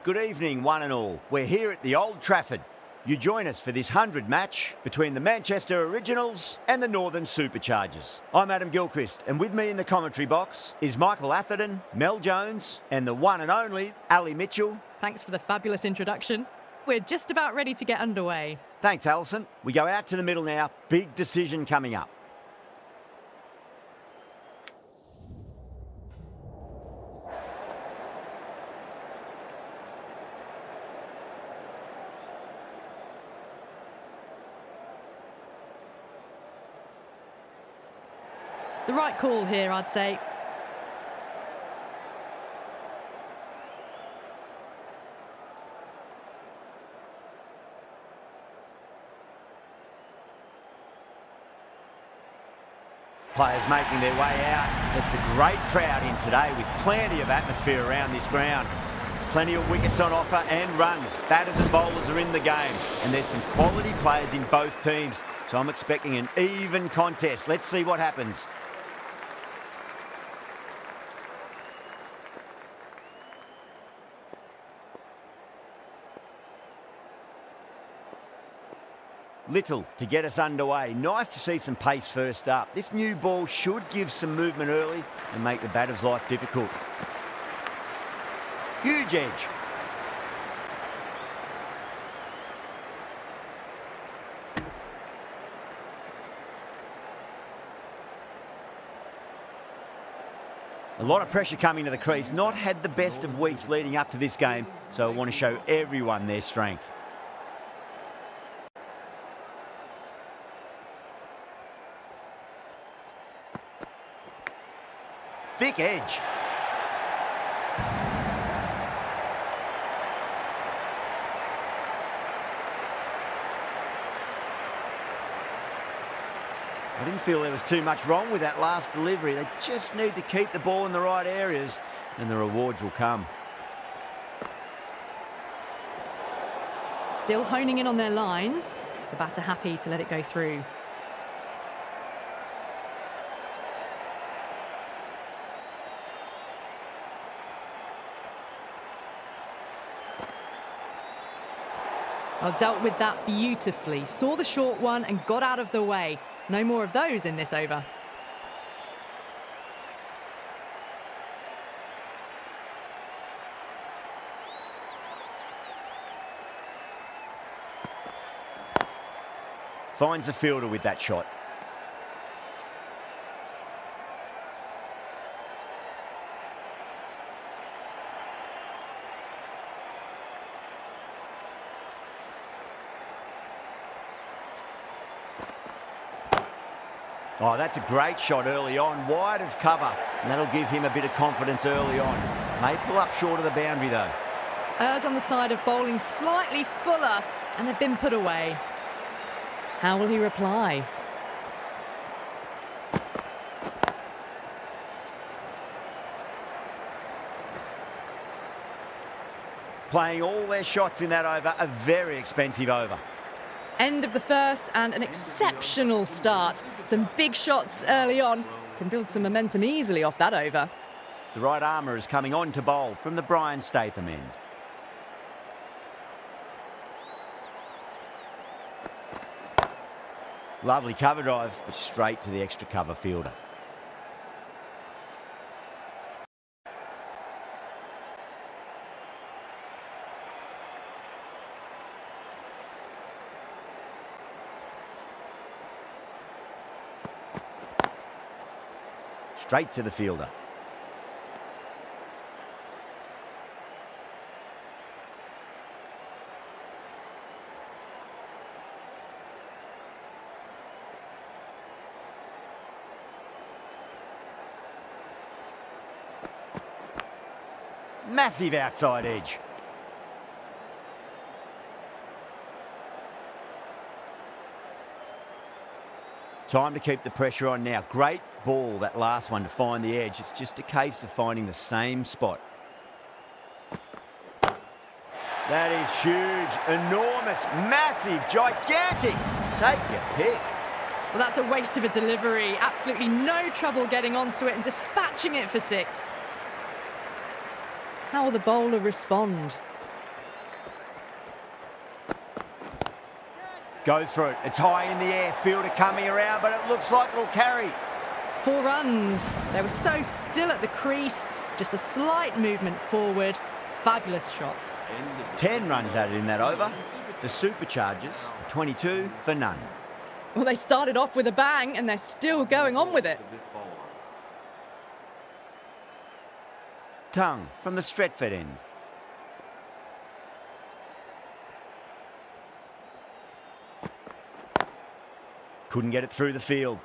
Good evening, one and all. We're here at the Old Trafford. You join us for this 100 match between the Manchester Originals and the Northern Superchargers. I'm Adam Gilchrist, and with me in the commentary box is Michael Atherton, Mel Jones, and the one and only Ali Mitchell. Thanks for the fabulous introduction. We're just about ready to get underway. Thanks, Alison. We go out to the middle now. Big decision coming up. The right call here, I'd say. Players making their way out. It's a great crowd in today with plenty of atmosphere around this ground. Plenty of wickets on offer and runs. Batters and bowlers are in the game. And there's some quality players in both teams. So I'm expecting an even contest. Let's see what happens. Little to get us underway. Nice to see some pace first up. This new ball should give some movement early and make the batter's life difficult. Huge edge. A lot of pressure coming to the crease. Not had the best of weeks leading up to this game, so I want to show everyone their strength. Thick edge. I didn't feel there was too much wrong with that last delivery. They just need to keep the ball in the right areas and the rewards will come. Still honing in on their lines. The batter happy to let it go through. Well, dealt with that beautifully. Saw the short one and got out of the way. No more of those in this over. Finds the fielder with that shot. Oh, that's a great shot early on, wide of cover, and that'll give him a bit of confidence early on. May pull up short of the boundary though. Errs on the side of bowling slightly fuller, and they've been put away. How will he reply? Playing all their shots in that over, a very expensive over. End of the first and an exceptional start. Some big shots early on. Can build some momentum easily off that over. The right armour is coming on to bowl from the Brian Statham end. Lovely cover drive, but straight to the extra cover fielder. Straight to the fielder. Massive outside edge. Time to keep the pressure on now. Great ball, that last one, to find the edge. It's just a case of finding the same spot. That is huge, enormous, massive, gigantic. Take your pick. Well, that's a waste of a delivery. Absolutely no trouble getting onto it and dispatching it for 6. How will the bowler respond? Goes for it. It's high in the air. Fielder coming around, but it looks like it'll carry. 4 runs. They were so still at the crease. Just a slight movement forward. Fabulous shot. 10 runs added in that over. The Superchargers, 22 for none. Well, they started off with a bang and they're still going on with it. Tongue from the Stretford end. Couldn't get it through the field.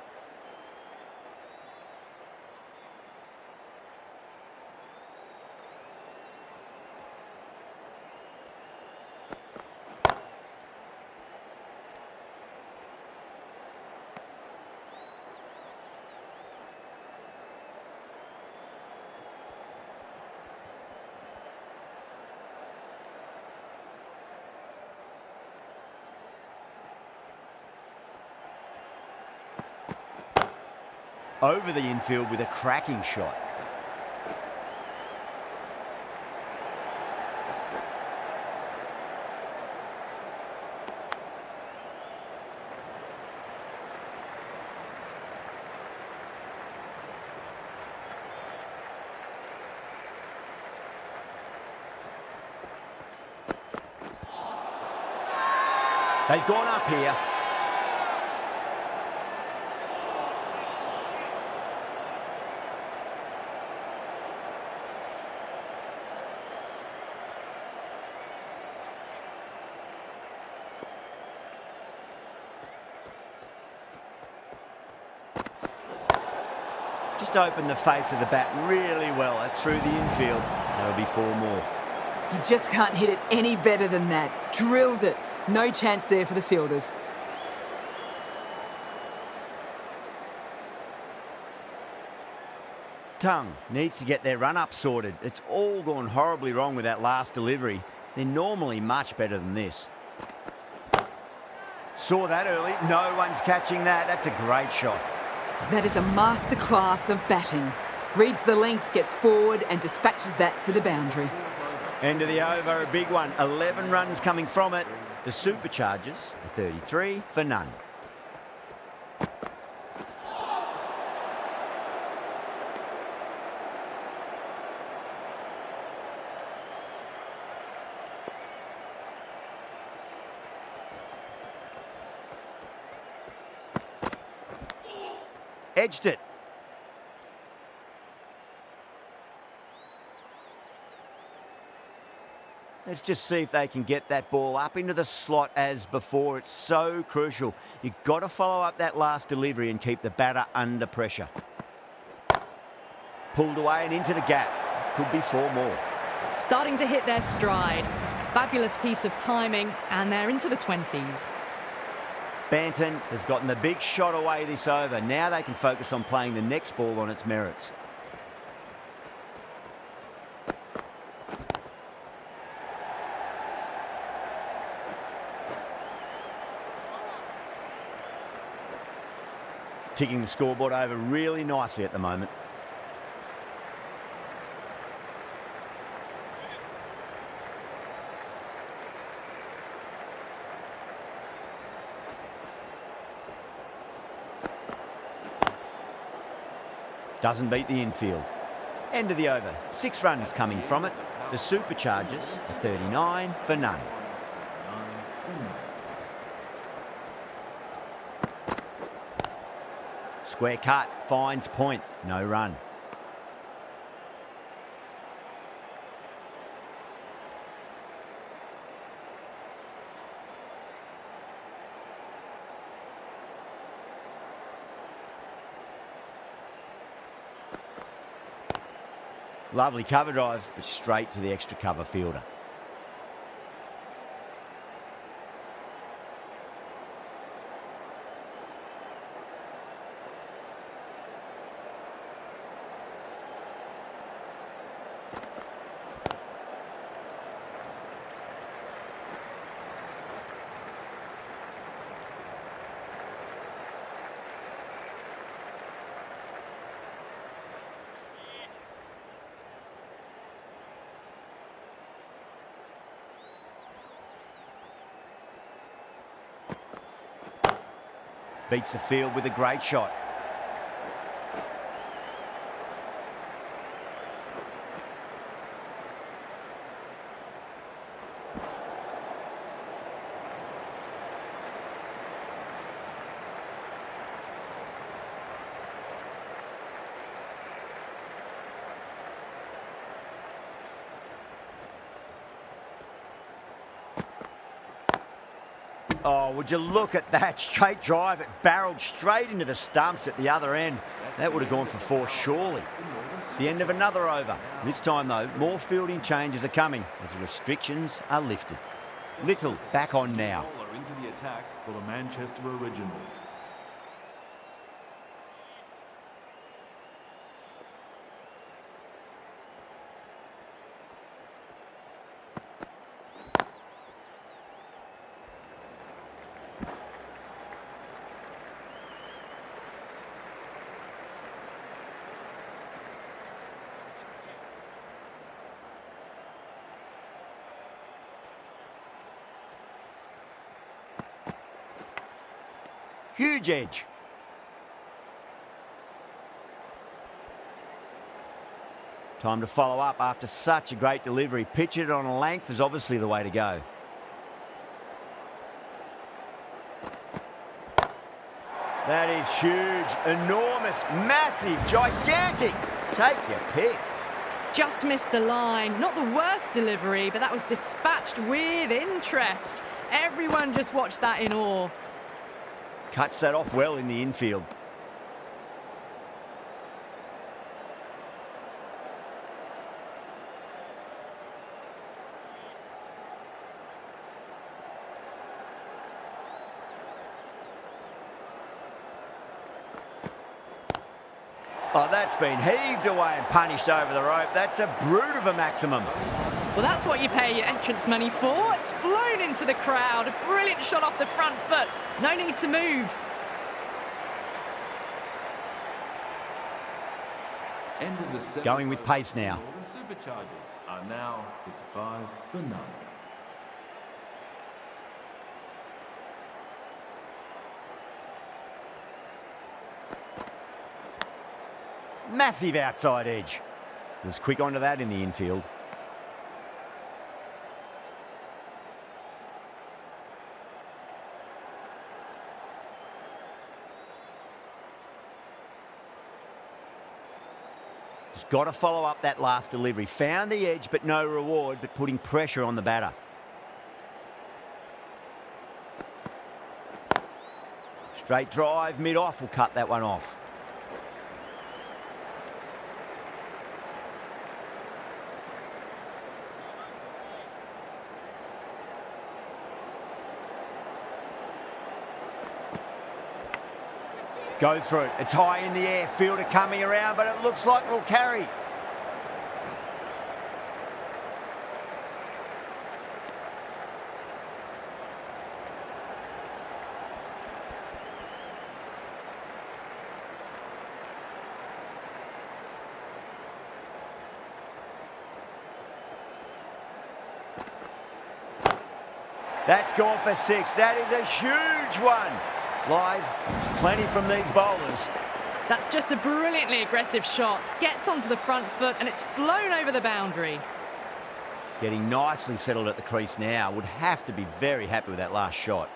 Over the infield with a cracking shot. They've gone up here. Just opened the face of the bat really well. That's through the infield. That'll be 4 more. You just can't hit it any better than that. Drilled it. No chance there for the fielders. Tongue needs to get their run-up sorted. It's all gone horribly wrong with that last delivery. They're normally much better than this. Saw that early. No one's catching that. That's a great shot. That is a masterclass of batting. Reads the length, gets forward and dispatches that to the boundary. End of the over, a big one. 11 runs coming from it. The Superchargers are 33 for none. Edged it. Let's just see if they can get that ball up into the slot as before. It's so crucial. You've got to follow up that last delivery and keep the batter under pressure. Pulled away and into the gap. Could be 4 more. Starting to hit their stride. Fabulous piece of timing, and they're into the 20s. Banton has gotten the big shot away this over. Now they can focus on playing the next ball on its merits. Ticking the scoreboard over really nicely at the moment. Doesn't beat the infield. End of the over. 6 runs coming from it. The Superchargers are 39 for none. Square cut, finds point, no run. Lovely cover drive, but straight to the extra cover fielder. Beats the field with a great shot. Oh, would you look at that straight drive? It barreled straight into the stumps at the other end. That would have gone for 4, surely. The end of another over. This time, though, more fielding changes are coming as the restrictions are lifted. Little back on now. Into the attack for the Manchester Originals. Huge edge. Time to follow up after such a great delivery. Pitch it on a length is obviously the way to go. That is huge, enormous, massive, gigantic. Take your pick. Just missed the line. Not the worst delivery, but that was dispatched with interest. Everyone just watched that in awe. Cuts that off well in the infield. Oh, that's been heaved away and punished over the rope. That's a brute of a maximum. Well, that's what you pay your entrance money for. It's flown into the crowd. A brilliant shot off the front foot. No need to move. End of the 7th Going with pace now. The Superchargers are now 55 for none. Massive outside edge. Was quick onto that in the infield. Just got to follow up that last delivery. Found the edge, but no reward, but putting pressure on the batter. Straight drive, mid-off will cut that one off. Goes through it. It's high in the air. Fielder coming around, but it looks like it'll carry. That's gone for 6. That is a huge one. Live, there's plenty from these bowlers. That's just a brilliantly aggressive shot. Gets onto the front foot and it's flown over the boundary. Getting nicely settled at the crease now. Would have to be very happy with that last shot.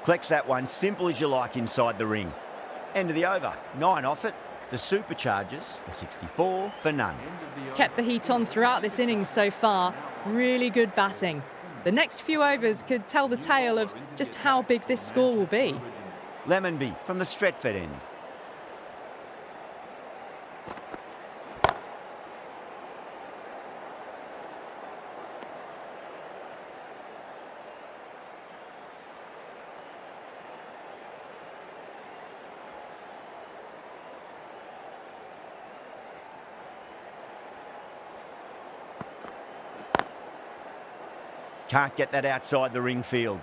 Collects that one, simple as you like inside the ring. End of the over. 9 off it. The Superchargers are 64 for none. Kept the heat on throughout this innings so far. Really good batting. The next few overs could tell the tale of just how big this score will be. Lemonby from the Stretford end. Can't get that outside the ring field.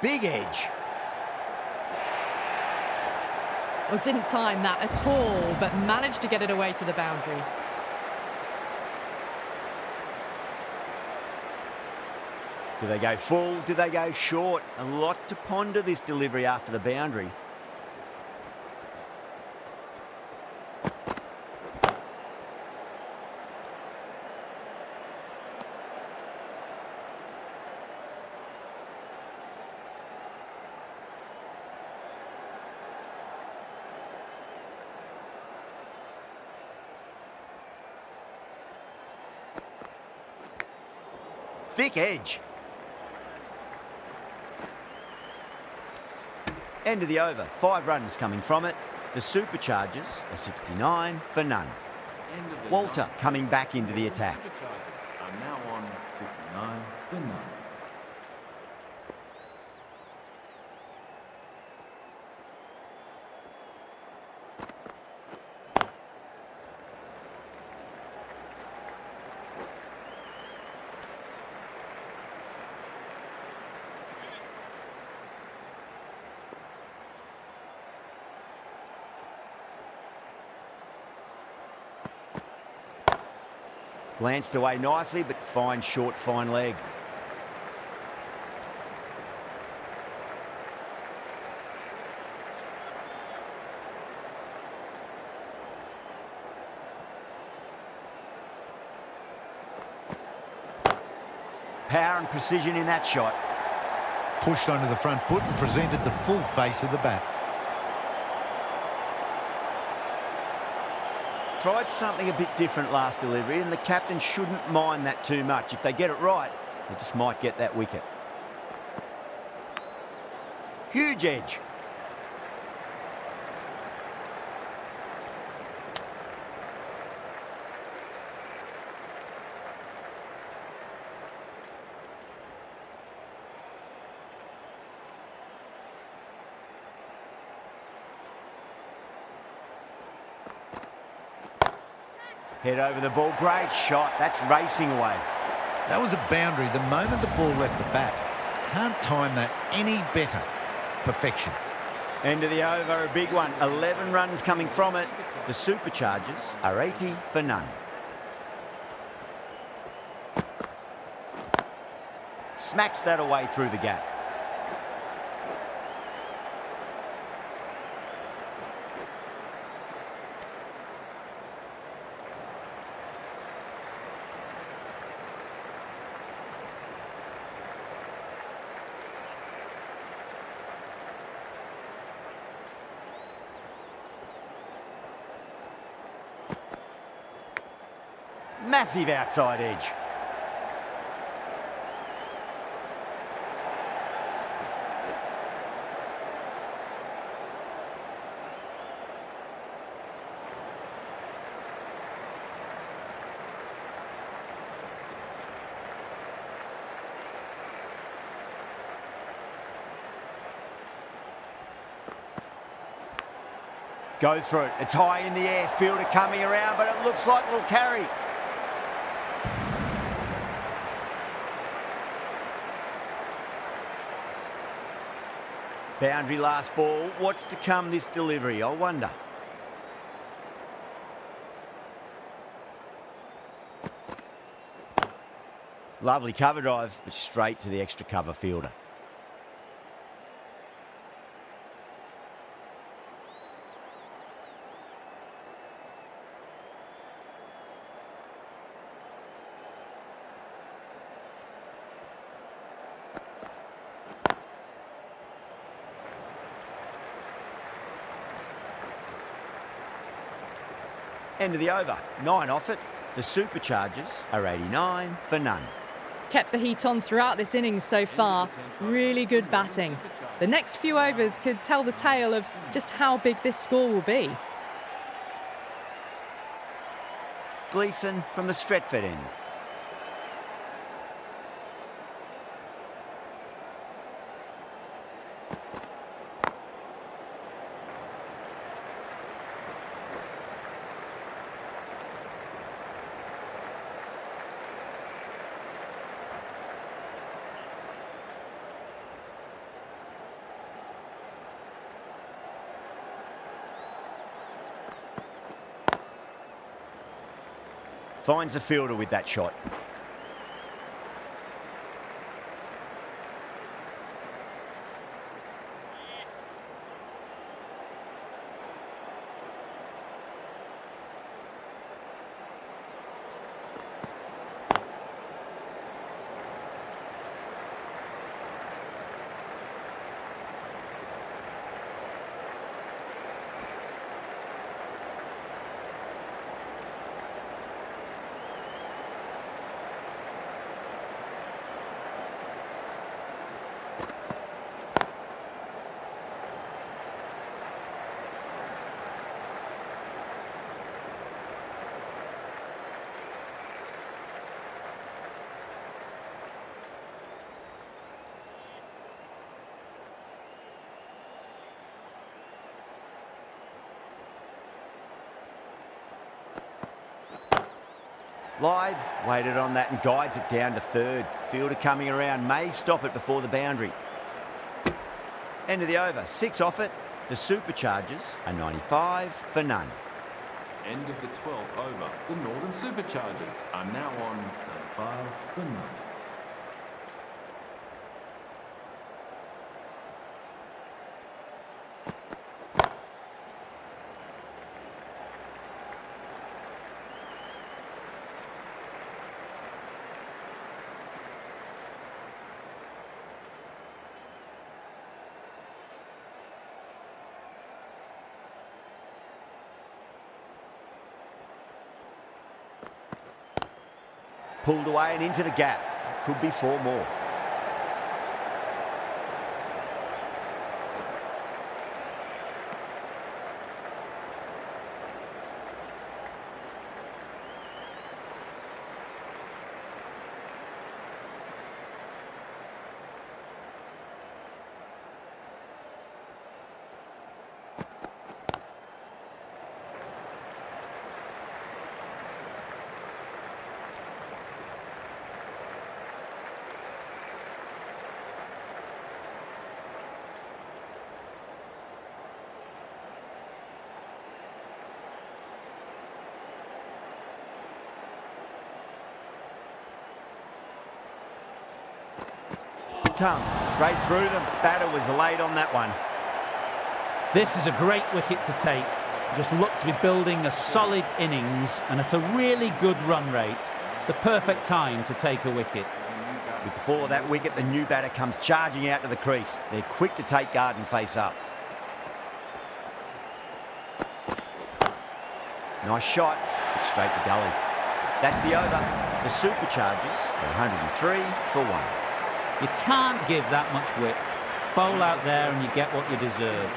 big edge. Well, didn't time that at all, but managed to get it away to the boundary. Do they go full? Do they go short? A lot to ponder this delivery after the boundary. Thick edge. End of the over. 5 runs coming from it. The Superchargers are 69 for none. Walter coming back into the attack. Superchargers are now on 69 for none. Glanced away nicely, but fine short, fine leg. Power and precision in that shot. Pushed onto the front foot and presented the full face of the bat. Tried something a bit different last delivery, and the captain shouldn't mind that too much. If they get it right, they just might get that wicket. Huge edge. Head over the ball. Great shot. That's racing away. That was a boundary the moment the ball left the bat. Can't time that any better. Perfection. End of the over, a big one. 11 runs coming from it. The Superchargers are 80 for none. Smacks that away through the gap. Massive outside edge. Goes for it. It's high in the air. Fielder coming around, but it looks like it'll carry. Boundary last ball. What's to come this delivery, I wonder. Lovely cover drive, but straight to the extra cover fielder. End of the over. 9 off it. The Superchargers are 89 for none. Kept the heat on throughout this innings so far. Really good batting. The next few overs could tell the tale of just how big this score will be. Gleeson from the Stretford end. Finds the fielder with that shot. Live, waited on that and guides it down to third. Fielder coming around, may stop it before the boundary. End of the over, 6 off it. The Superchargers are 95 for none. End of the 12th over. The Northern Superchargers are now on 95 for none. Pulled away and into the gap. Could be 4 more. Straight through them. Batter was late on that one. This is a great wicket to take. Just look to be building a solid innings and at a really good run rate. It's the perfect time to take a wicket. With the fall of that wicket, the new batter comes charging out to the crease. They're quick to take guard and face up. Nice shot. It's straight to gully. That's the over. The Superchargers are 103 for 1. You can't give that much width. Bowl out there and you get what you deserve.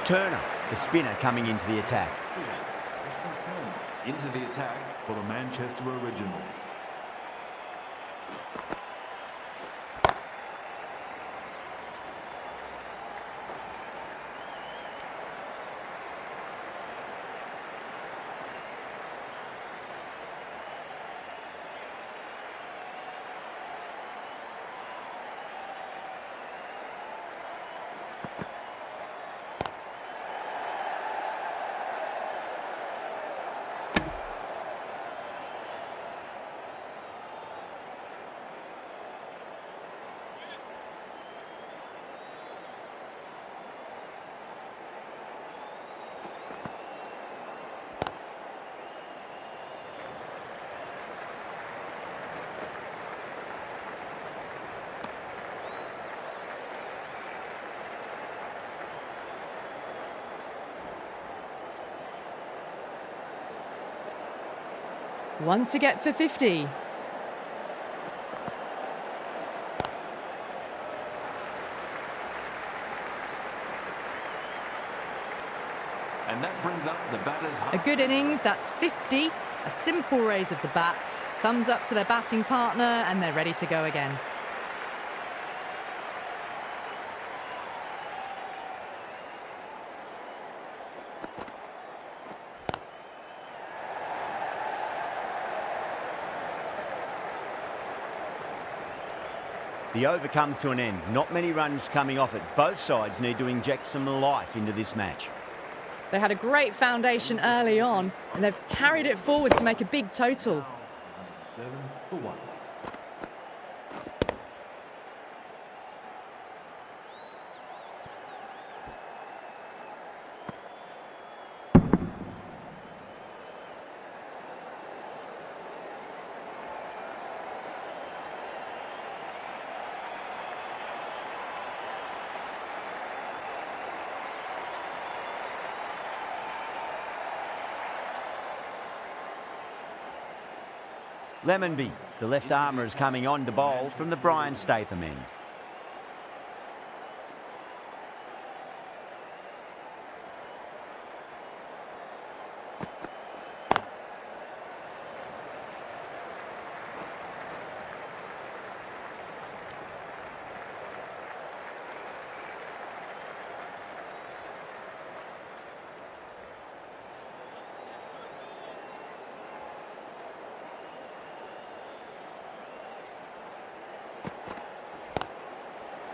Turner, the spinner, coming into the attack. Into the attack for the Manchester Originals. One to get for 50. And that brings up the batter's A good innings, that's 50. A simple raise of the bats. Thumbs up to their batting partner and they're ready to go again. The over comes to an end. Not many runs coming off it. Both sides need to inject some life into this match. They had a great foundation early on, and they've carried it forward to make a big total. 7 for 1. Lemonby, the left armour, is coming on to bowl from the Brian Statham end.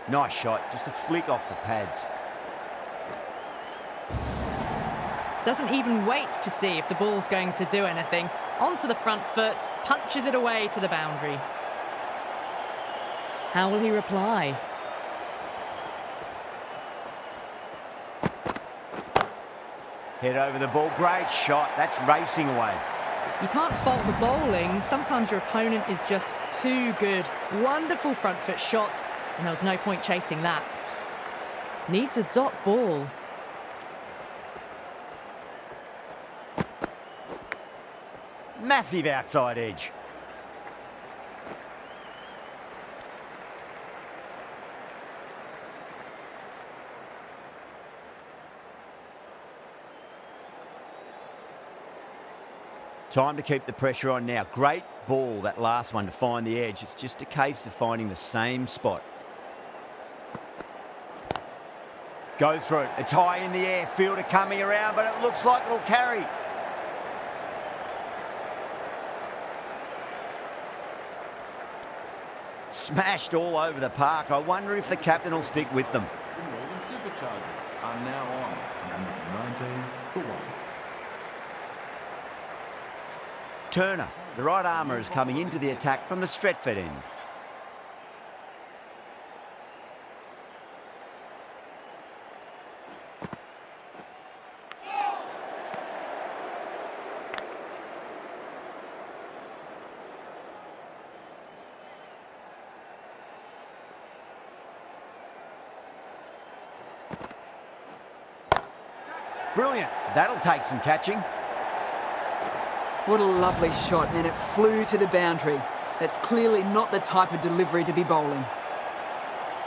Nice shot, just a flick off the pads. Doesn't even wait to see if the ball's going to do anything. Onto the front foot, punches it away to the boundary. How will he reply? Head over the ball, great shot, that's racing away. You can't fault the bowling. Sometimes your opponent is just too good. Wonderful front foot shot, and there was no point chasing that. Needs a dot ball. Massive outside edge. Time to keep the pressure on now. Great ball, that last one, to find the edge. It's just a case of finding the same spot. Go through it. It's high in the air. Fielder coming around, but it looks like it'll carry. Smashed all over the park. I wonder if the captain will stick with them. The Northern Superchargers are now on number 19 for 1. Turner, the right armour, is coming into the attack from the Stretford end. Brilliant. That'll take some catching. What a lovely shot, and it flew to the boundary. That's clearly not the type of delivery to be bowling.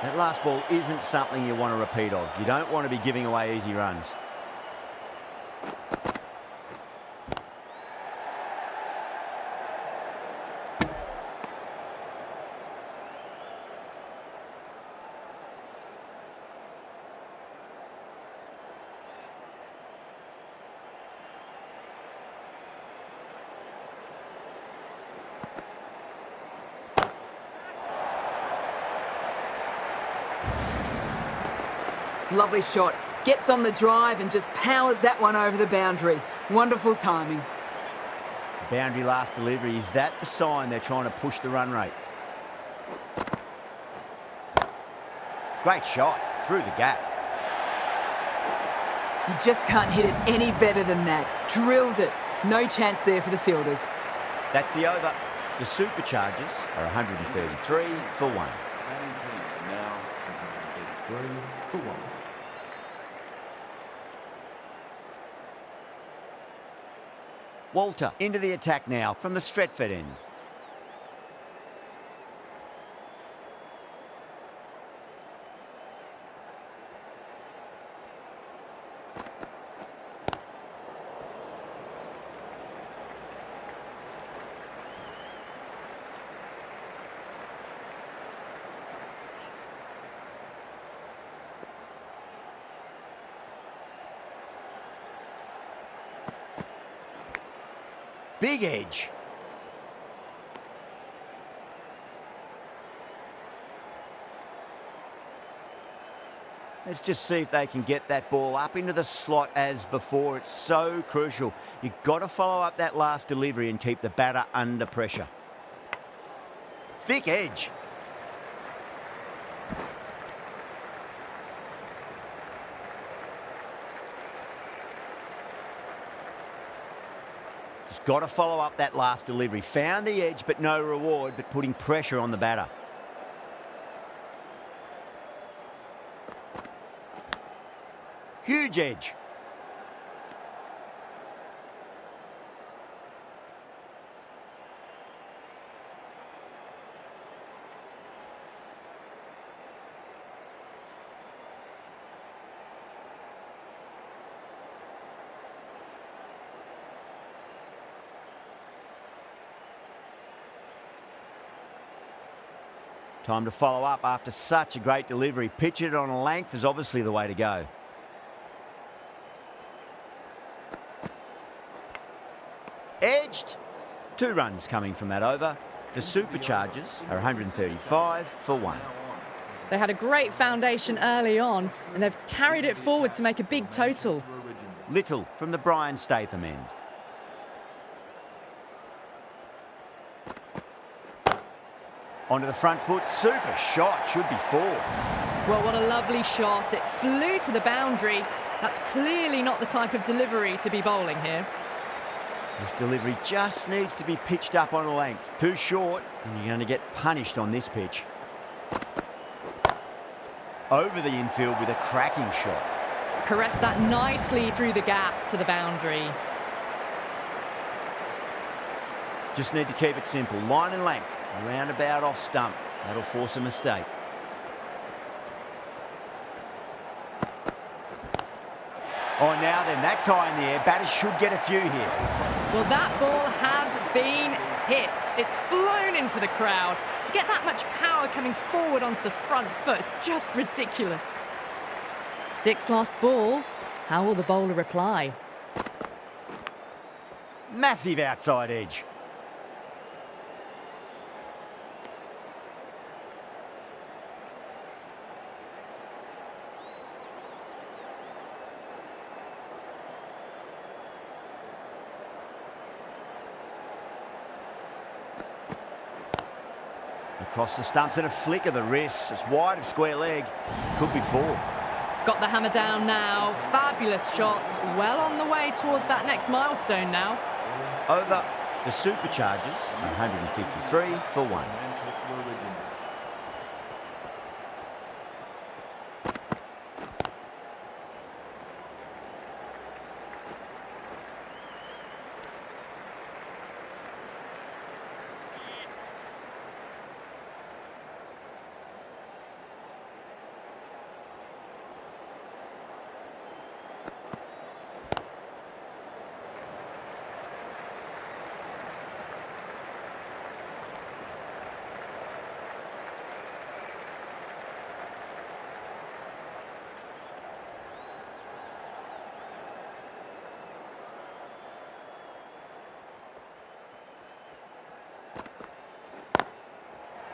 That last ball isn't something you want to repeat of. You don't want to be giving away easy runs. Lovely shot. Gets on the drive and just powers that one over the boundary. Wonderful timing. Boundary last delivery. Is that the sign they're trying to push the run rate? Great shot. Through the gap. You just can't hit it any better than that. Drilled it. No chance there for the fielders. That's the over. The Superchargers are 133 for 1. Paddington now 133 for 1. Walter into the attack now from the Stretford end. Big edge. Let's just see if they can get that ball up into the slot as before. It's so crucial. You've got to follow up that last delivery and keep the batter under pressure. Thick edge. Just got to follow up that last delivery. Found the edge, but no reward, but putting pressure on the batter. Huge edge. Time to follow up after such a great delivery. Pitch it on a length is obviously the way to go. Edged. 2 runs coming from that over. The Superchargers are 135 for 1. They had a great foundation early on, and they've carried it forward to make a big total. Little from the Brian Statham end. Onto the front foot. Super shot. Should be 4. Well, what a lovely shot. It flew to the boundary. That's clearly not the type of delivery to be bowling here. This delivery just needs to be pitched up on a length. Too short, and you're going to get punished on this pitch. Over the infield with a cracking shot. Caressed that nicely through the gap to the boundary. Just need to keep it simple. Line and length. Roundabout off stump. That'll force a mistake. Oh, now then, that's high in the air. Batters should get a few here. Well, that ball has been hit. It's flown into the crowd. To get that much power coming forward onto the front foot is just ridiculous. 6 lost ball. How will the bowler reply? Massive outside edge. Across the stumps and a flick of the wrist. It's wide of square leg. Could be 4. Got the hammer down now. Fabulous shot. Well on the way towards that next milestone now. Over the Superchargers, 153 for 1.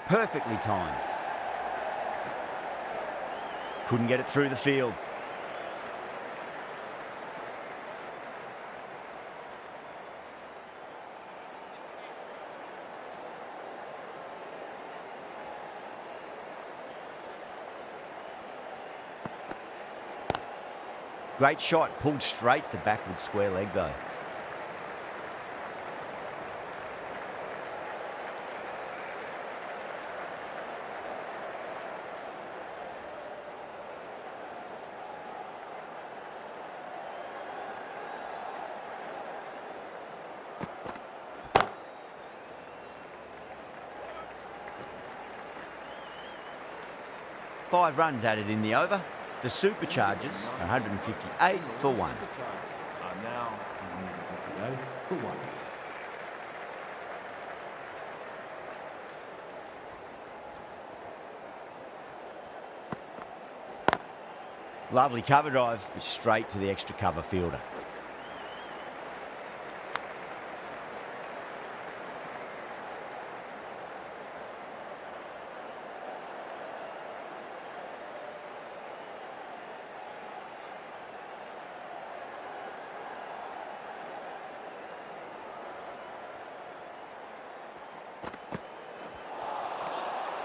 Perfectly timed. Couldn't get it through the field. Great shot, pulled straight to backward square leg though. Five runs added in the over. The Superchargers, 158 for 1. Are now 158 for 1. Lovely cover drive, straight to the extra cover fielder.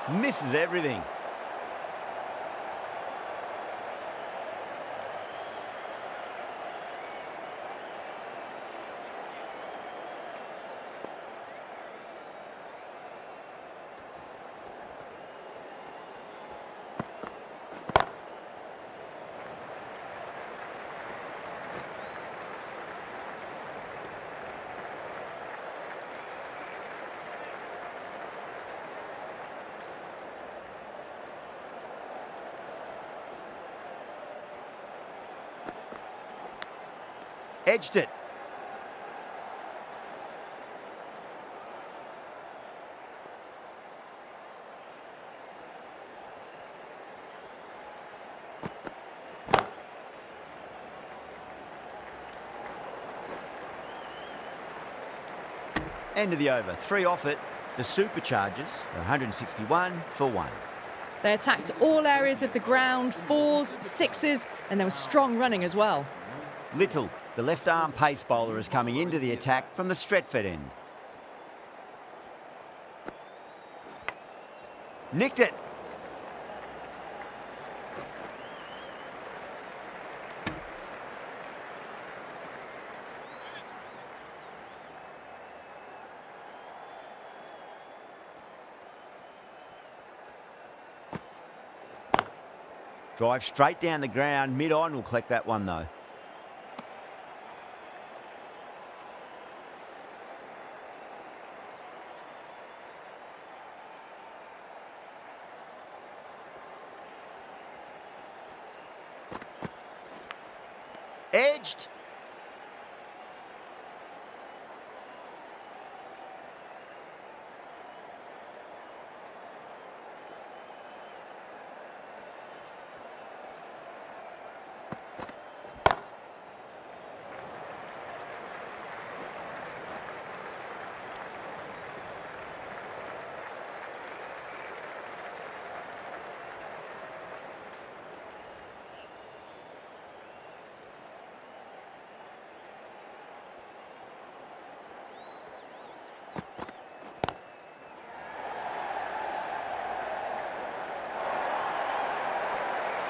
Misses everything. Edged it. End of the over. 3 off it. The Superchargers are 161 for 1. They attacked all areas of the ground, 4s, 6s, and there was strong running as well. Little, the left-arm pace bowler, is coming into the attack from the Stretford end. Nicked it. Drive straight down the ground, mid-on. Will collect that one though. Edged.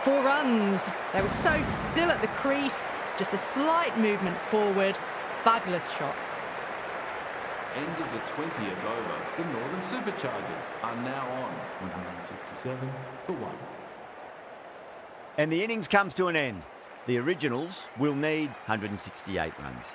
Four runs. They were so still at the crease, just a slight movement forward. Fabulous shots. End of the 20th over. The Northern Superchargers are now on 167 for 1. And the innings comes to an end. The Originals will need 168 runs.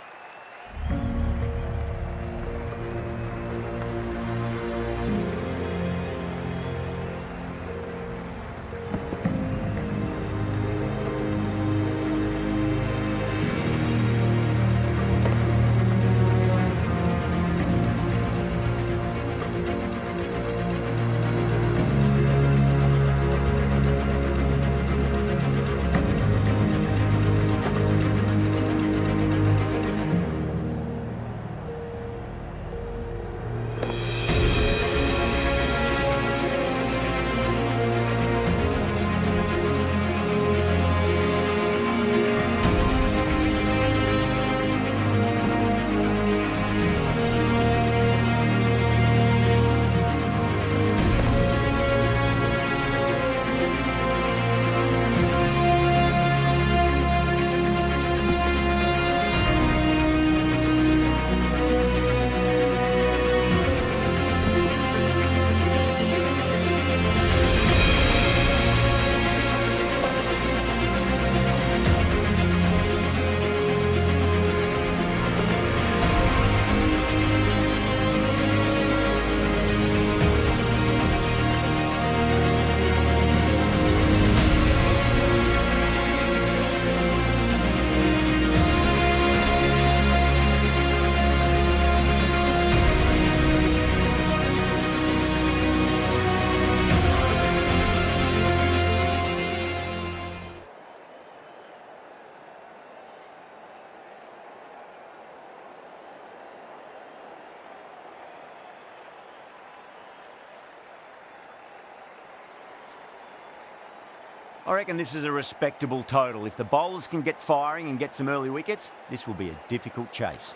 I reckon this is a respectable total. If the bowlers can get firing and get some early wickets, this will be a difficult chase.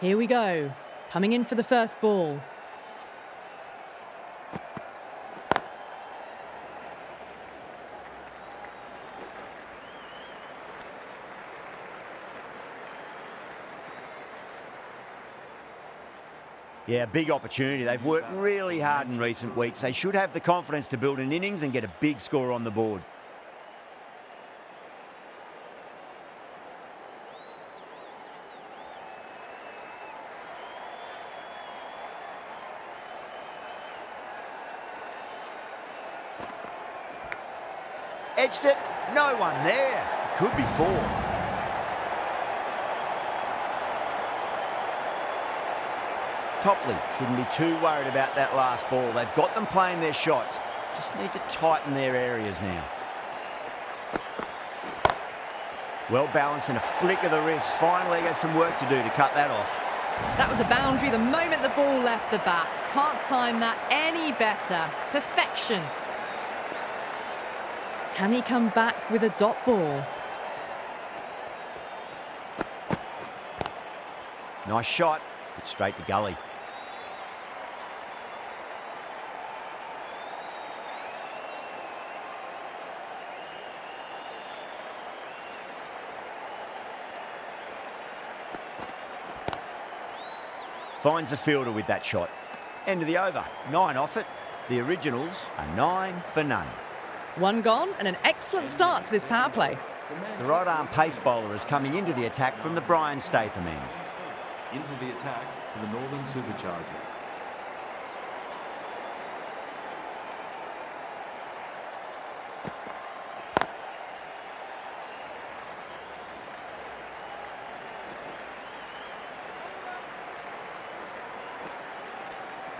Here we go. Coming in for the first ball. Yeah, big opportunity. They've worked really hard in recent weeks. They should have the confidence to build an innings and get a big score on the board. Edged it. No one there. Could be four. Topley shouldn't be too worried about that last ball. They've got them playing their shots. Just need to tighten their areas now. Well balanced and a flick of the wrist. Finally has some work to do to cut that off. That was a boundary the moment the ball left the bat. Can't time that any better. Perfection. Can he come back with a dot ball? Nice shot, but straight to gully. Finds the fielder with that shot. End of the over. 9 off it. The Originals are 9 for none. One gone and an excellent start to this power play. The right-arm pace bowler is coming into the attack from the Brian Statham end. Into the attack for the Northern Superchargers.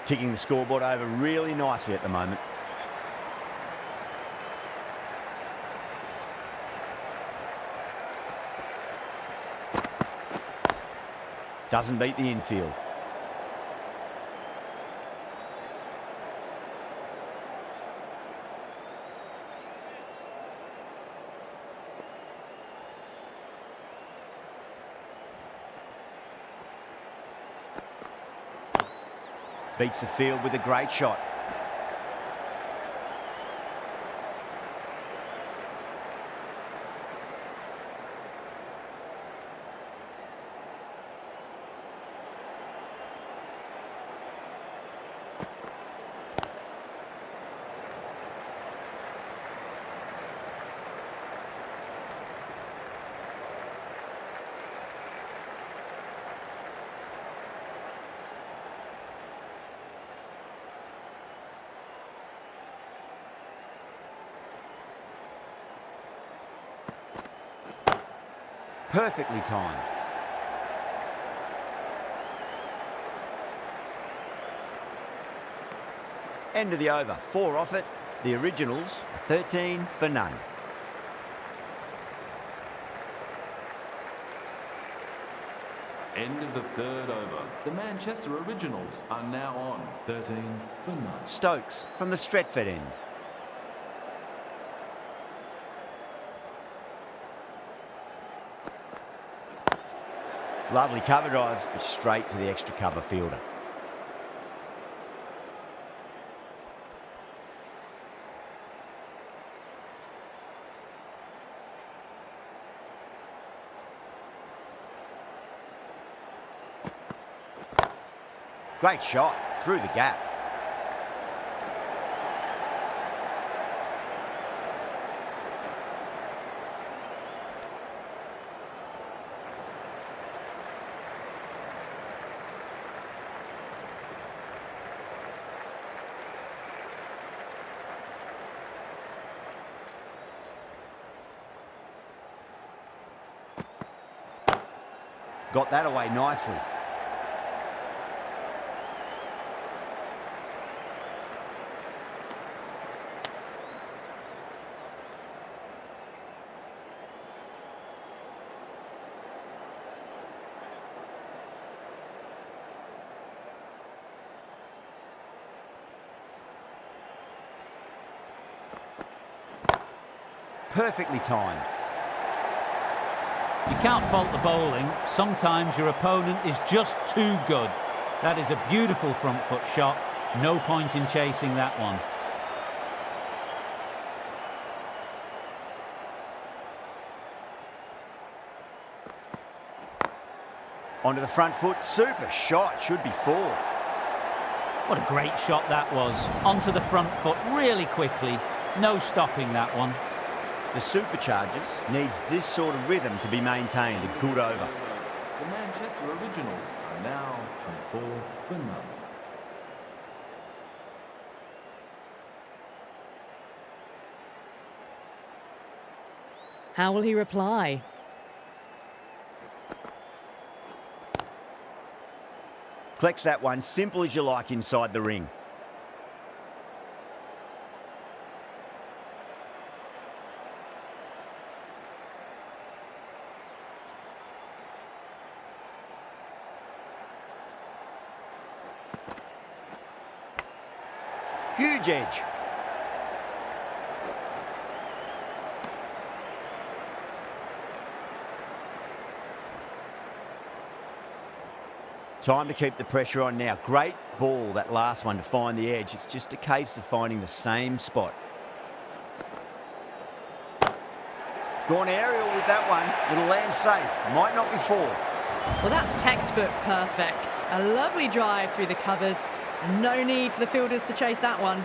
Ticking the scoreboard over really nicely at the moment. Doesn't beat the infield. Beats the field with a great shot. Perfectly timed. End of the over. 4 off it. The Originals are 13 for none. End of the third over. The Manchester Originals are now on 13 for none. Stokes from the Stretford end. Lovely cover drive, straight to the extra cover fielder. Great shot, through the gap. Got that away nicely. Perfectly timed. You can't fault the bowling. Sometimes your opponent is just too good. That is a beautiful front foot shot. No point in chasing that one. Onto the front foot, super shot, should be 4. What a great shot that was. Onto the front foot really quickly. No stopping that one. The Superchargers needs this sort of rhythm to be maintained. A good over. The Manchester Originals are now on 4 for none. How will he reply? Collects that one, simple as you like inside the ring. Huge edge. Time to keep the pressure on now. Great ball, that last one, to find the edge. It's just a case of finding the same spot. Gone aerial with that one. It'll land safe. Might not be 4. Well, that's textbook perfect. A lovely drive through the covers. No need for the fielders to chase that one.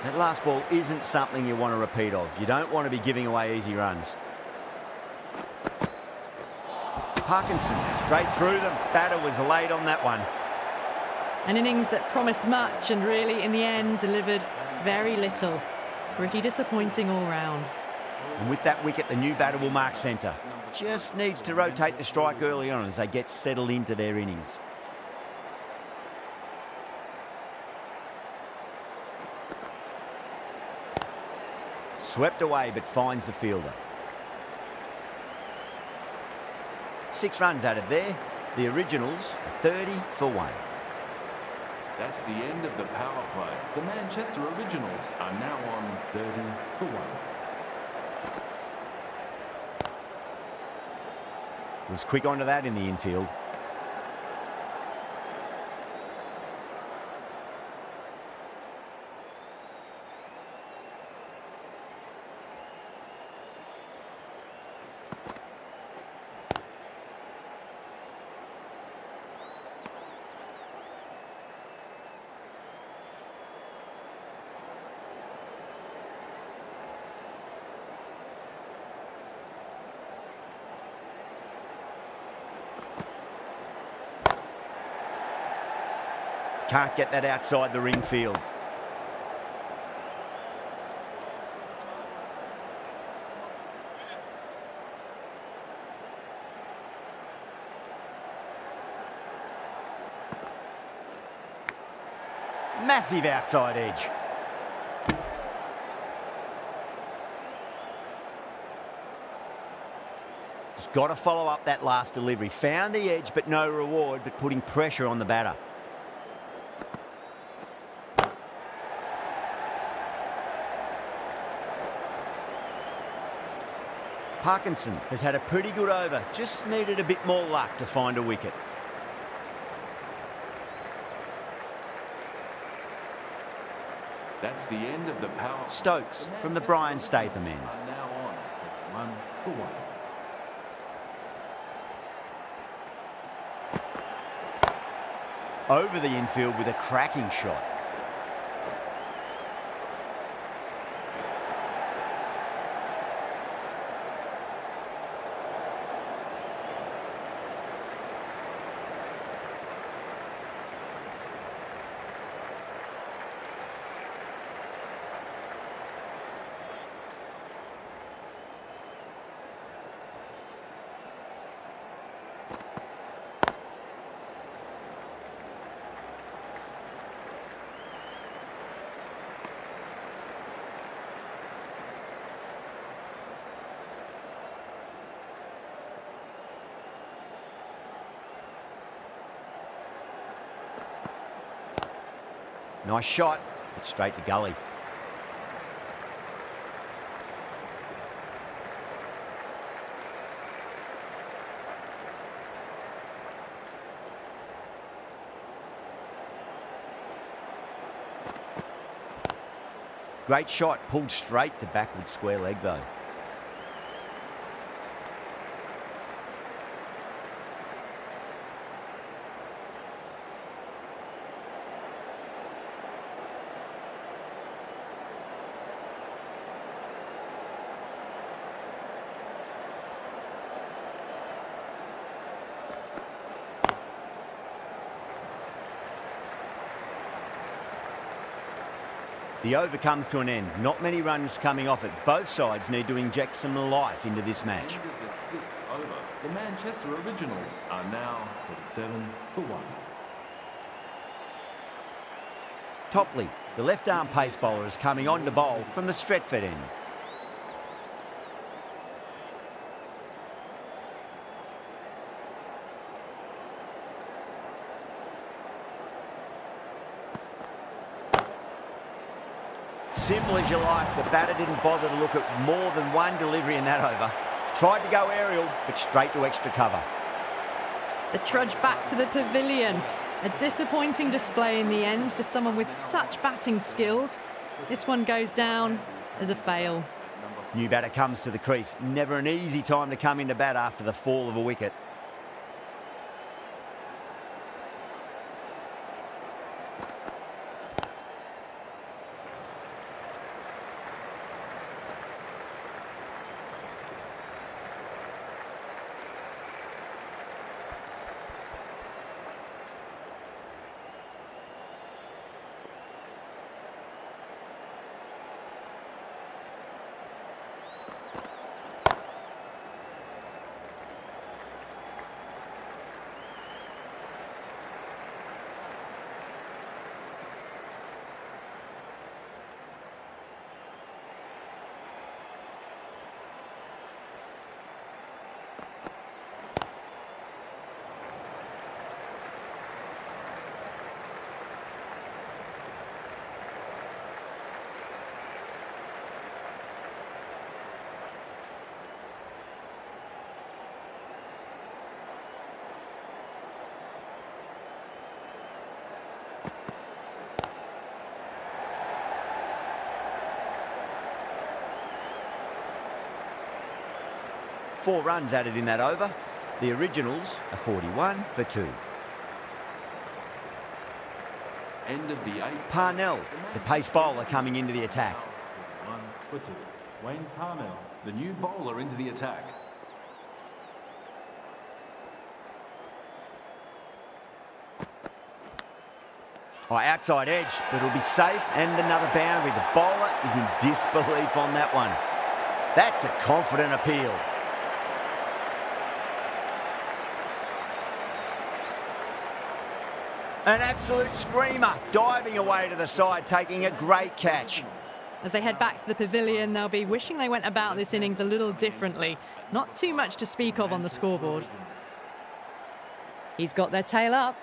That last ball isn't something you want to repeat of. You don't want to be giving away easy runs. Parkinson, straight through them. Batter was late on that one. An innings that promised much and really, in the end, delivered very little. Pretty disappointing all round. And with that wicket, the new batter will mark centre. Just needs to rotate the strike early on as they get settled into their innings. Swept away, but finds the fielder. 6 runs added there. The Originals are 30 for 1. That's the end of the power play. The Manchester Originals are now on 30 for 1. Was quick onto that in the infield. Can't get that outside the ring field. Massive outside edge. Just got to follow up that last delivery. Found the edge, but no reward, but putting pressure on the batter. Parkinson has had a pretty good over, just needed a bit more luck to find a wicket. That's the end of the power. Stokes from the Brian Statham end. Are now on 1 for 1. Over the infield with a cracking shot. Nice shot, but straight to gully. Great shot, pulled straight to backward square leg though. The over comes to an end. Not many runs coming off it. Both sides need to inject some life into this match. End of the sixth over. The Manchester Originals are now 47 for 1. Topley, the left-arm pace bowler, is coming on to bowl from the Stretford end. Simple as you like, the batter didn't bother to look at more than one delivery in that over. Tried to go aerial, but straight to extra cover. The trudge back to the pavilion. A disappointing display in the end for someone with such batting skills. This one goes down as a fail. New batter comes to the crease. Never an easy time to come into bat after the fall of a wicket. Four runs added in that over. The Originals are 41 for 2. End of the 8th. Parnell, the pace bowler, coming into the attack. 1 for 2. Wayne Parnell, the new bowler, into the attack. Oh, outside edge, but it'll be safe and another boundary. The bowler is in disbelief on that one. That's a confident appeal. An absolute screamer, diving away to the side, taking a great catch. As they head back to the pavilion, they'll be wishing they went about this innings a little differently. Not too much to speak of on the scoreboard. He's got their tail up.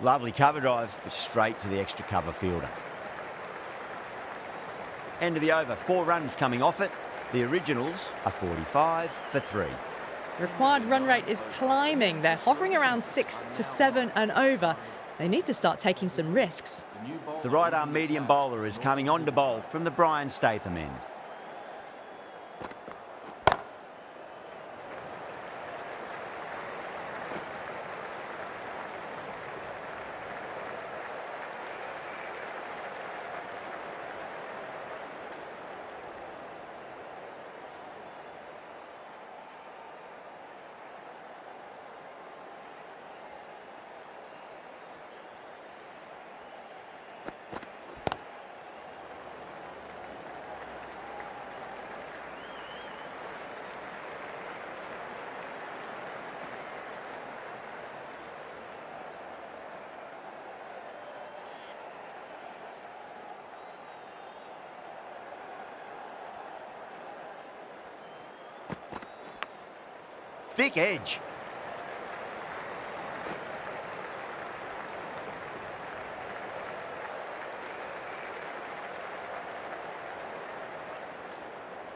Lovely cover drive, but straight to the extra cover fielder. End of the over, 4 runs coming off it. The Originals are 45 for 3. Required run rate is climbing. They're hovering around 6 to 7 and over. They need to start taking some risks. The right arm medium bowler is coming on to bowl from the Brian Statham end. thick edge.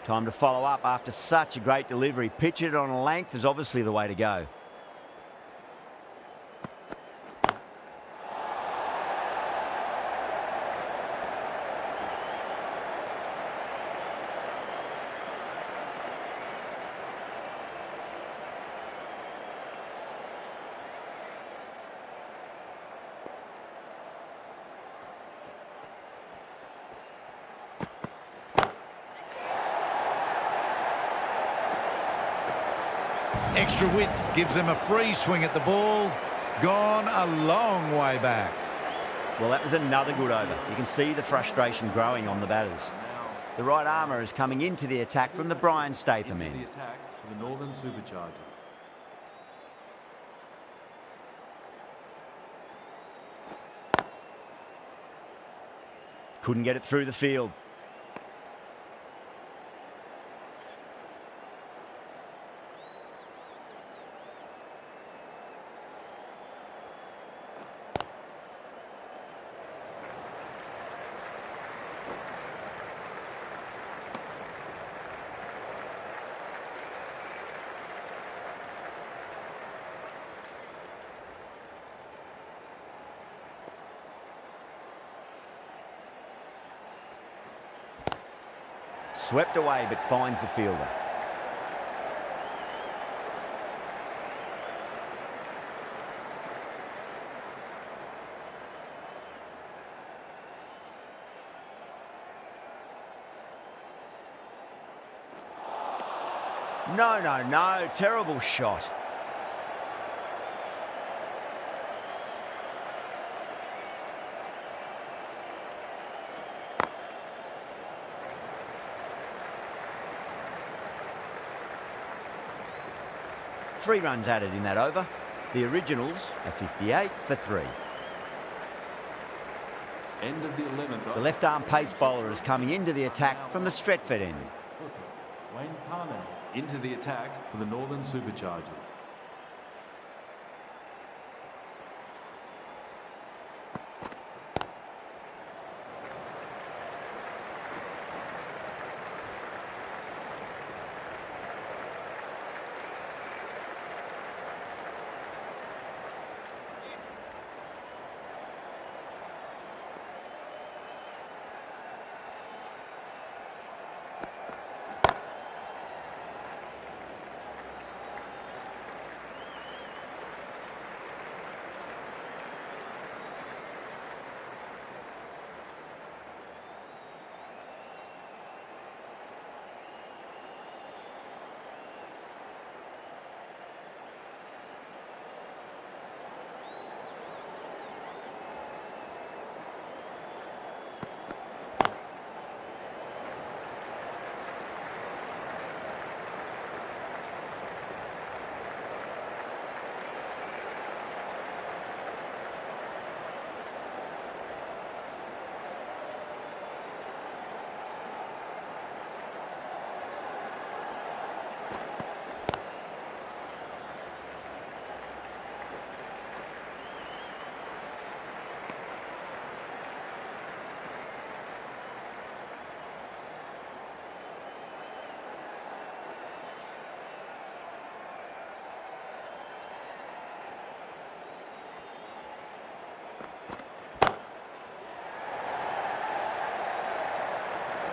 Time to follow up after such a great delivery. Pitch it on a length is obviously the way to go. Extra width gives them a free swing at the ball. Gone a long way back. Well, that was another good over. You can see the frustration growing on the batters. The right armour is coming into the attack from the Brian Statham Into end. the attack for the Northern Superchargers. Couldn't get it through the field. Swept away, but finds the fielder. No. Terrible shot. Three runs added in that over. The Originals are 58 for 3. End of the 11th. The left-arm pace bowler is coming into the attack from the Stretford end. Wayne Parnell into the attack for the Northern Superchargers.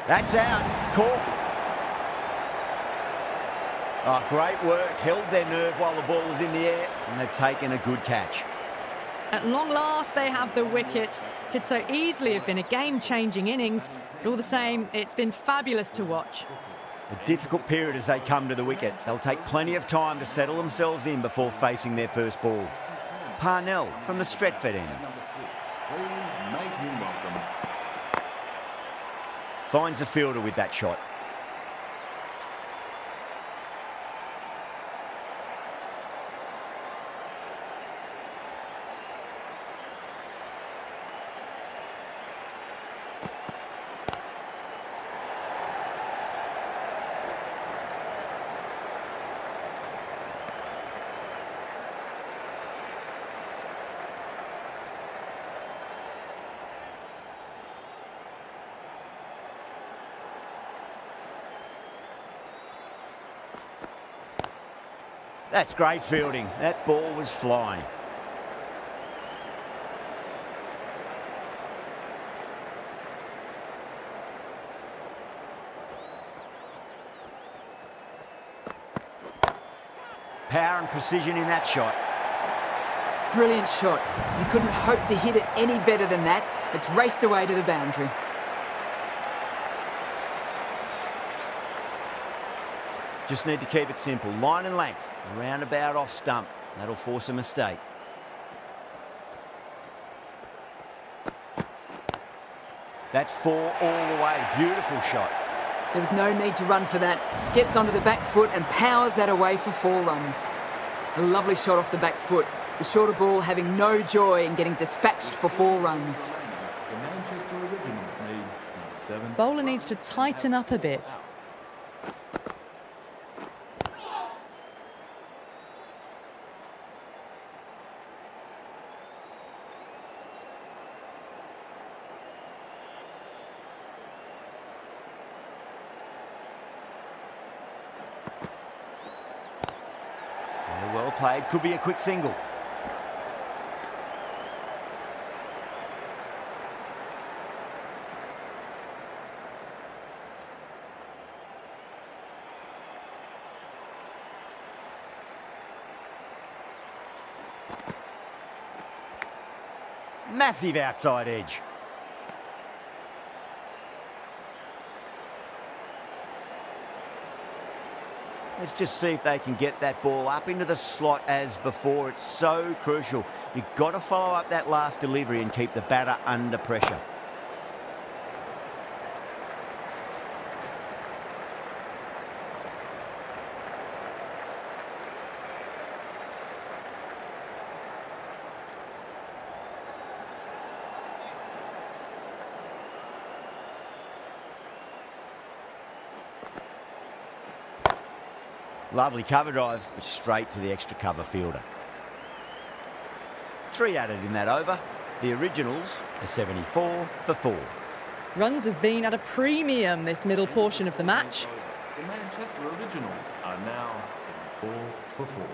That's out. Caught. Oh, great work. Held their nerve while the ball was in the air, and they've taken a good catch. At long last, they have the wicket. Could so easily have been a game-changing innings, but all the same, it's been fabulous to watch. A difficult period as they come to the wicket. They'll take plenty of time to settle themselves in before facing their first ball. Parnell from the Stretford end. Please make him welcome. Finds the fielder with that shot. That's great fielding. That ball was flying. Power and precision in that shot. Brilliant shot. You couldn't hope to hit it any better than that. It's raced away to the boundary. Just need to keep it simple. Line and length. Roundabout off stump. That'll force a mistake. That's 4 all the way. Beautiful shot. There was no need to run for that. Gets onto the back foot and powers that away for 4 runs. A lovely shot off the back foot. The shorter ball having no joy in getting dispatched for 4 runs. The Manchester Originals need number 7. Bowler needs to tighten up a bit. Well played. Could be a quick single. Massive outside edge. Let's just see if they can get that ball up into the slot as before. It's so crucial. You've got to follow up that last delivery and keep the batter under pressure. Lovely cover drive, but straight to the extra cover fielder. 3 added in that over. The Originals are 74 for 4. Runs have been at a premium this middle portion of the match. The Manchester Originals are now 74 for 4.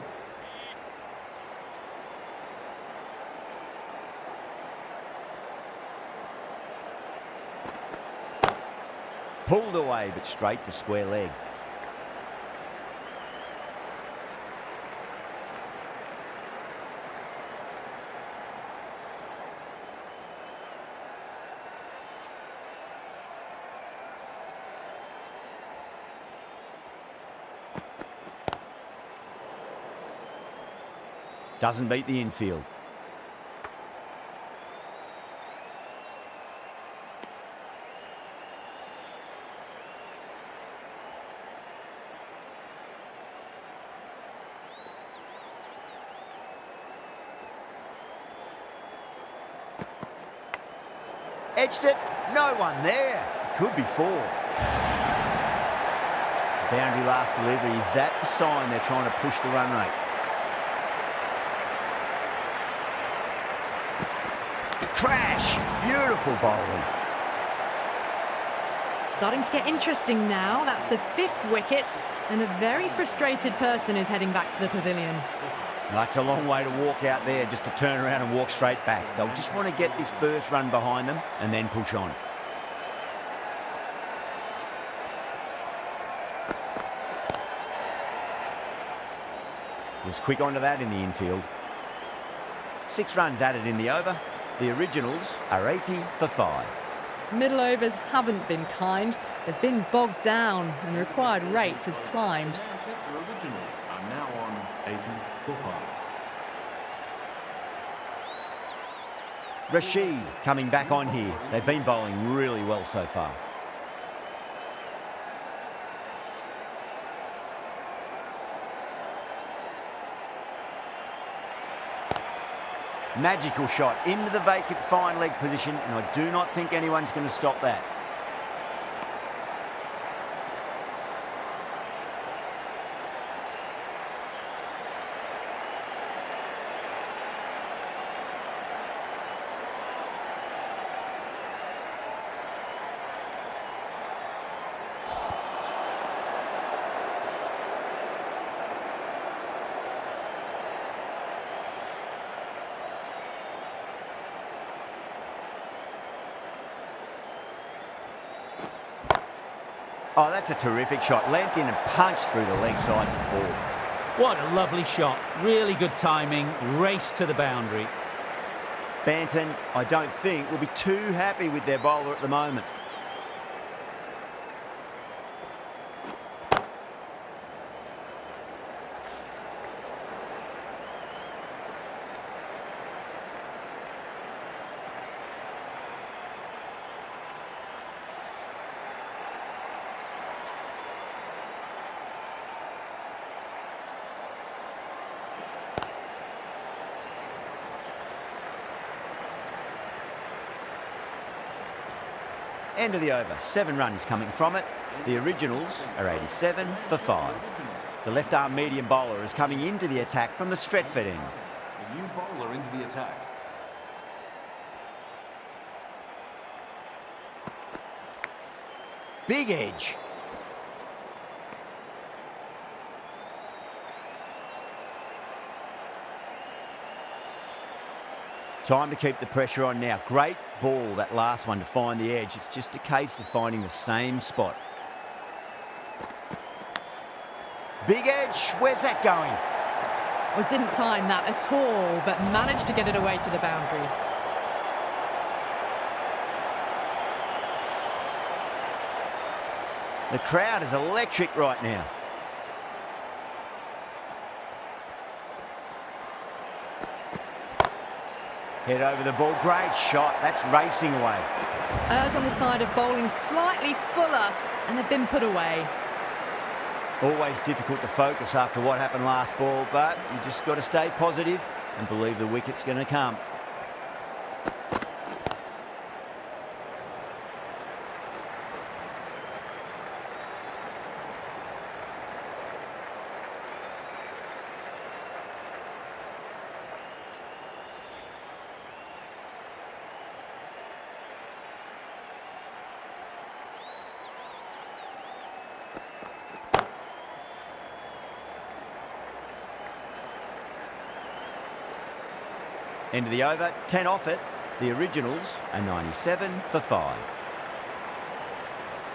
Pulled away, but straight to square leg. Doesn't beat the infield. Edged it. No one there. Could be 4. Boundary last delivery. Is that the sign they're trying to push the run rate? Crash! Beautiful bowling. Starting to get interesting now. That's the 5th wicket, and a very frustrated person is heading back to the pavilion. That's a long way to walk out there just to turn around and walk straight back. They'll just want to get this first run behind them and then push on. Was quick onto that in the infield. 6 runs added in the over. The Originals are 80 for 5. Middle overs haven't been kind. They've been bogged down, and the required rate has climbed. Manchester Originals are now on 80 for 5. Rashid coming back on here. They've been bowling really well so far. Magical shot into the vacant fine leg position, and I do not think anyone's going to stop that. Oh, that's a terrific shot. Leant in and punched through the leg side for 4. What a lovely shot. Really good timing. Race to the boundary. Banton, I don't think, will be too happy with their bowler at the moment. End of the over, 7 runs coming from it. The originals are 87 for 5. The left-arm medium bowler is coming into the attack from the Stretford end. A new bowler into the attack. Big edge. Time to keep the pressure on now. Great ball, that last one, to find the edge. It's just a case of finding the same spot. Big edge. Where's that going? Well, didn't time that at all, but managed to get it away to the boundary. The crowd is electric right now. Head over the ball. Great shot. That's racing away. Errs on the side of bowling slightly fuller, and they've been put away. Always difficult to focus after what happened last ball, but you just got to stay positive and believe the wicket's going to come. End of the over, 10 off it. The originals are 97 for 5.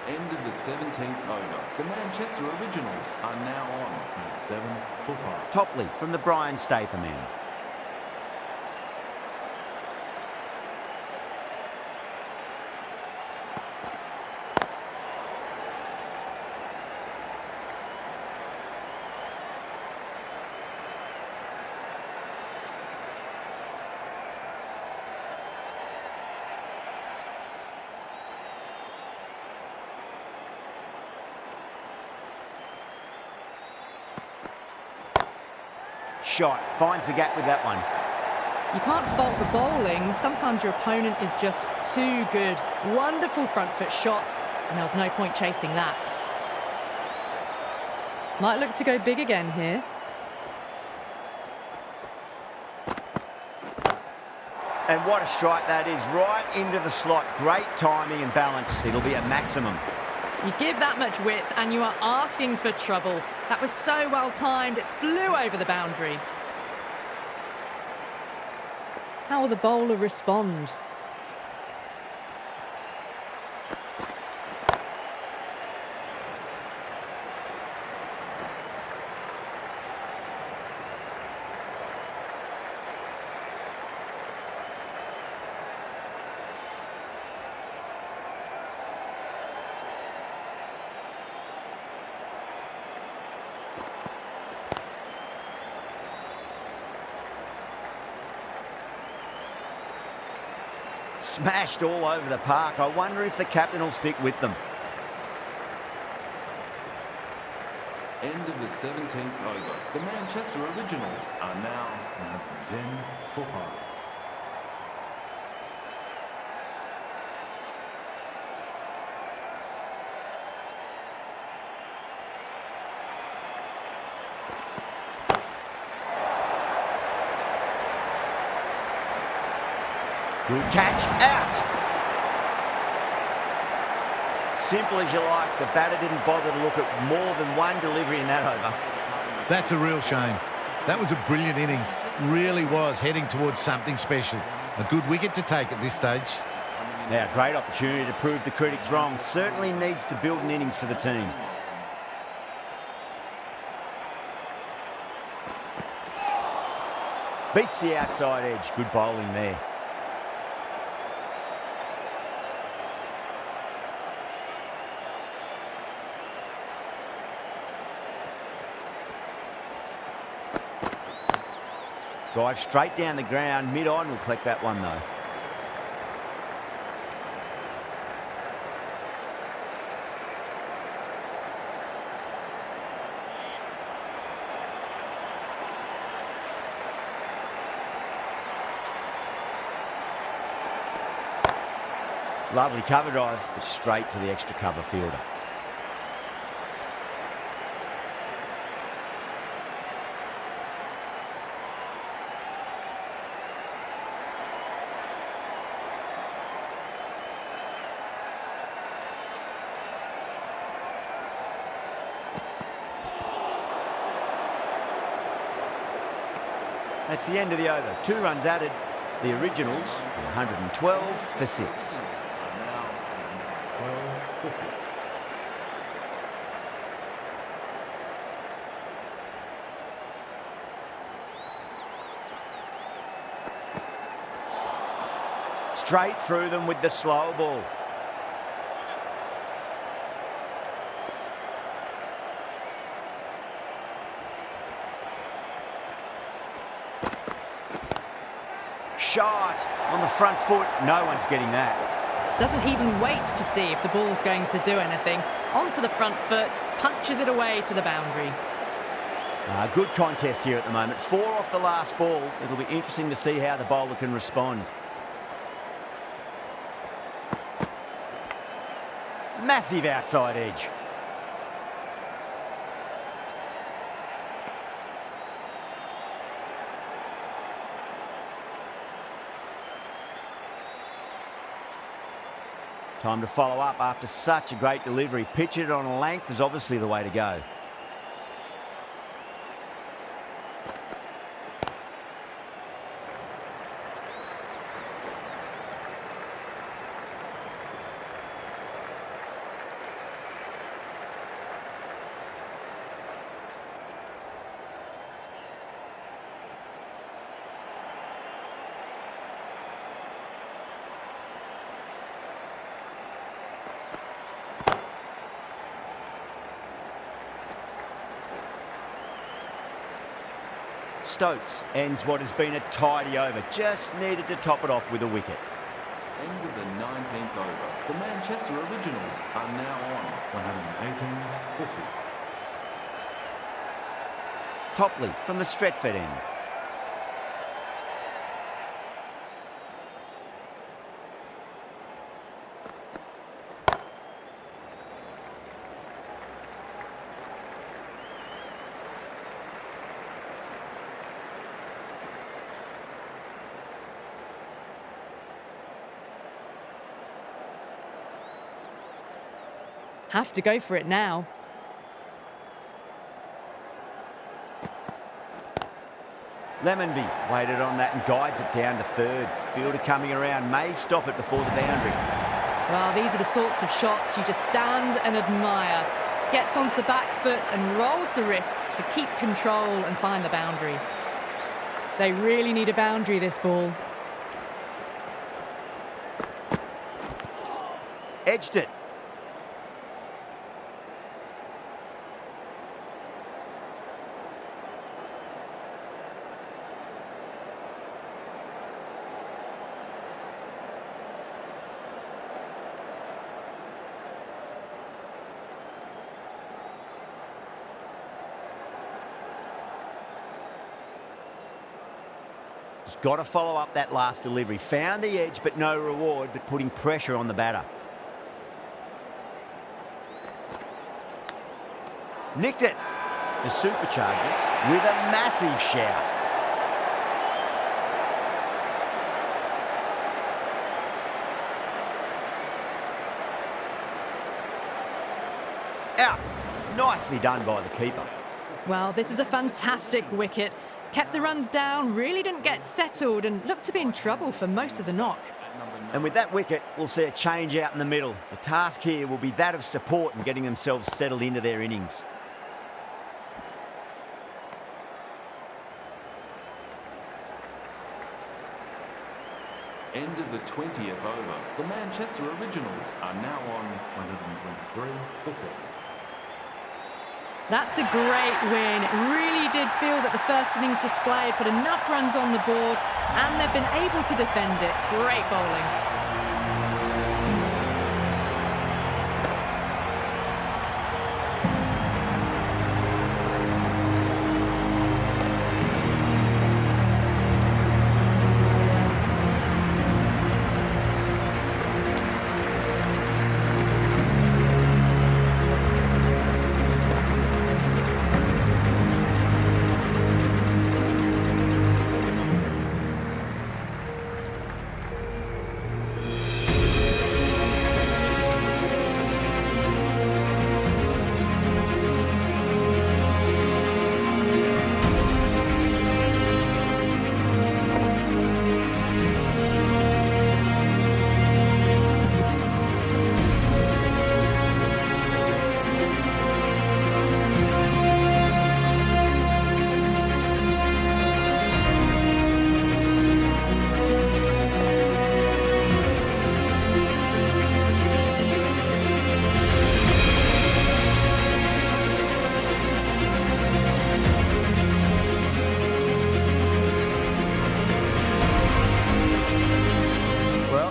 End of the 17th over. The Manchester Originals are now on 97 for 5. Topley from the Brian Statham end. Shot, finds the gap with that one. You can't fault the bowling. Sometimes your opponent is just too good. Wonderful front foot shot, and there was no point chasing that. Might look to go big again here. And what a strike that is, right into the slot. Great timing and balance. It'll be a maximum. You give that much width and you are asking for trouble. That was so well timed, it flew over the boundary. How will the bowler respond? Smashed all over the park. I wonder if the captain will stick with them. End of the 17th over. The Manchester Originals are now 10 for 5. Good catch, out. Simple as you like. The batter didn't bother to look at more than one delivery in that over. That's a real shame. That was a brilliant innings. Really was heading towards something special. A good wicket to take at this stage. Coming Now, great opportunity to prove the critics wrong. Certainly needs to build an innings for the team. Beats the outside edge. Good bowling there. Drive straight down the ground. Mid-on will collect that one, though. Lovely cover drive, but straight to the extra cover fielder. That's the end of the over. 2 runs added. The originals, 112 for 6. Now, 12 for 6. Straight through them with the slow ball. Shot on the front foot. No one's getting that. Doesn't even wait to see if the ball's going to do anything. Onto the front foot, punches it away to the boundary. Good contest here at the moment. 4 off the last ball. It'll be interesting to see how the bowler can respond. Massive outside edge. Time to follow up after such a great delivery. Pitch it on a length is obviously the way to go. Stokes ends what has been a tidy over. Just needed to top it off with a wicket. End of the 19th over. The Manchester Originals are now on 118 for 6. Topley from the Stretford end. Have to go for it now. Lemonby waited on that and guides it down to third. Fielder coming around, may stop it before the boundary. Well, these are the sorts of shots you just stand and admire. Gets onto the back foot and rolls the wrists to keep control and find the boundary. They really need a boundary, this ball. Edged it. Just got to follow up that last delivery. Found the edge, but no reward, but putting pressure on the batter. Nicked it. The Superchargers with a massive shout. Out. Nicely done by the keeper. Well, this is a fantastic wicket. Kept the runs down, really didn't get settled and looked to be in trouble for most of the knock. At number And with that wicket, we'll see a change out in the middle. The task here will be that of support and getting themselves settled into their innings. End of the 20th over. The Manchester Originals are now on 123 for 7. That's a great win. It really did feel that the first innings display had put enough runs on the board and they've been able to defend it. Great bowling.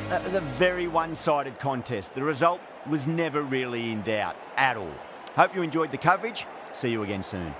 That was a very one-sided contest. The result was never really in doubt at all. Hope you enjoyed the coverage. See you again soon.